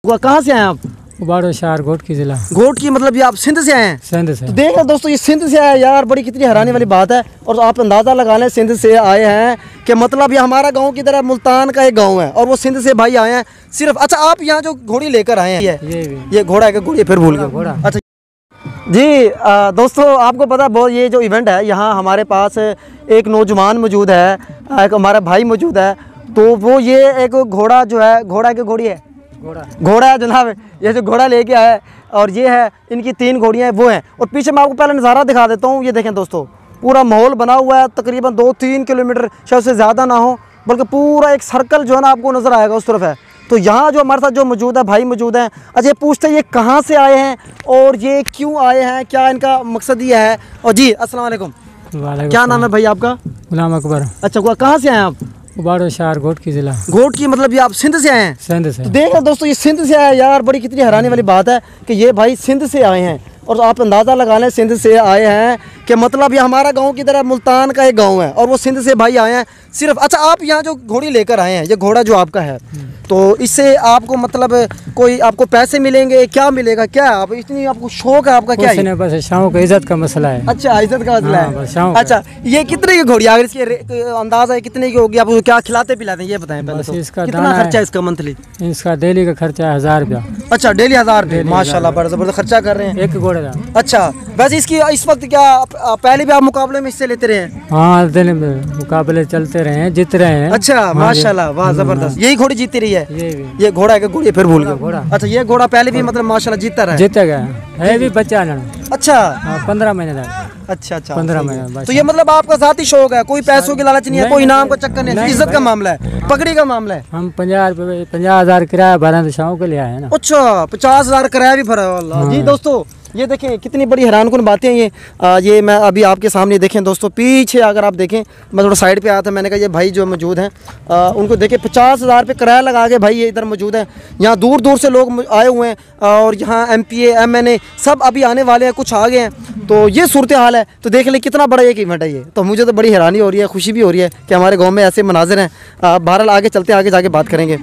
कहाँ से आए आप? बाड़ो शहर घोट की जिला। घोट की मतलब ये आप सिंध से आए हैं? सिंध से। तो देख रहे दोस्तों, ये सिंध से आए यार, बड़ी कितनी हैरानी वाली बात है। और आप अंदाज़ा लगा लें सिंध से आए हैं कि मतलब ये हमारा गांव की तरह मुल्तान का एक गांव है और वो सिंध से भाई आए हैं सिर्फ। अच्छा, आप यहाँ जो घोड़ी लेकर आए हैं ये घोड़ा है कि घोड़ी? फिर भूल गए घोड़ा। अच्छा जी दोस्तों, आपको पता बहुत ये जो इवेंट है, यहाँ हमारे पास एक नौजवान मौजूद है, एक हमारा भाई मौजूद है। तो वो ये एक घोड़ा जो है, घोड़ा की घोड़ी है, घोड़ा है जनाब, ये जो घोड़ा लेके आया है। और ये है इनकी 3 घोड़ियाँ वो हैं। और पीछे मैं आपको पहले नज़ारा दिखा देता हूँ। ये देखें दोस्तों, पूरा माहौल बना हुआ है, तकरीबन 2-3 किलोमीटर शायद से ज़्यादा ना हो, बल्कि पूरा एक सर्कल जो है ना आपको नज़र आएगा उस तरफ है। तो यहाँ जो हमारे साथ जो मौजूद है भाई मौजूद हैं। अच्छा, ये पूछते हैं ये कहाँ से आए हैं और ये क्यों आए हैं, क्या इनका मकसद ये है। और जी अस्सलाम वालेकुम, क्या नाम है भाई आपका? गुलाम अकबर। अच्छा, कहाँ से आए हैं आप? बाड़ो शहर घोट की जिला। घोट की मतलब ये आप सिंध से आए हैं? सिंध से। तो देख रहे दोस्तों, ये सिंध से आए यार, बड़ी कितनी हैरानी वाली बात है कि ये भाई सिंध से आए हैं। और आप अंदाज़ा लगा लें सिंध से आए हैं कि मतलब ये हमारा गांव की तरह मुल्तान का एक गांव है और वो सिंध से भाई आए हैं सिर्फ। अच्छा, आप यहाँ जो घोड़ी लेकर आए हैं, ये घोड़ा जो आपका है, तो इससे आपको मतलब कोई आपको पैसे मिलेंगे, क्या मिलेगा, क्या आप इतनी आपको शौक है आपका? क्या है? बस शौक, इज्जत का मसला है। अच्छा, इज्जत का मसला है। अच्छा, ये कितने की घोड़ी, अगर इसके अंदाजा है कितने की होगी? आप क्या खिलाते पिलाते हैं ये बताएं पहले तो। इसका कितना खर्चा है इसका मंथली? इसका डेली का खर्चा 1000 रुपया। अच्छा, डेली 1000 रुपये, माशाल्लाह बड़ा ज़बरदस्त खर्चा कर रहे हैं एक घोड़े का। अच्छा, वैसे इसकी इस वक्त क्या पहले भी आप मुकाबले में हिस्से लेते रहे हैं? हाँ, दिन में मुकाबले चलते रहे हैं, जीत रहे हैं। अच्छा, माशाल्लाह, वाह ज़बरदस्त। यही घोड़ी जीती रही है? ये घोड़ा है कि घोड़ी? फिर भूल गए घोड़ा। अच्छा, ये घोड़ा पहले भी मतलब माशाल्लाह जीता रहा है? जीता गया है भी बच्चा। अच्छा, 15 महीने का। अच्छा, 15 महीने। तो ये मतलब आपका ज़ाती शौक है, कोई पैसों की लालच नहीं है, कोई इनाम का चक्कर नहीं है, इज्जत का मामला है, पगड़ी का मामला है। हम 50,000 किराया भरा तो शौक के लिए आए ना। अच्छा, 50,000 किराया भी भरा है। अल्लाह जी। दोस्तों ये देखें कितनी बड़ी हैरानकुन बातें हैं ये मैं अभी आपके सामने देखें दोस्तों। पीछे अगर आप देखें, मैं थोड़ा साइड पे आया था, मैंने कहा ये भाई जो मौजूद हैं उनको देखें, 50,000 पे किराया लगा के भाई ये इधर मौजूद हैं। यहाँ दूर दूर से लोग आए हुए हैं और यहाँ MPA MNA सब अभी आने वाले हैं, कुछ आ गए हैं। तो ये सूरत हाल है। तो देख लें कितना बड़ा एक इवेंट है ये। तो मुझे तो बड़ी हैरानी हो रही है, खुशी भी हो रही है कि हमारे गाँव में ऐसे मनाजिर हैं। बहरहाल आगे चलते, आगे जाके बात करेंगे।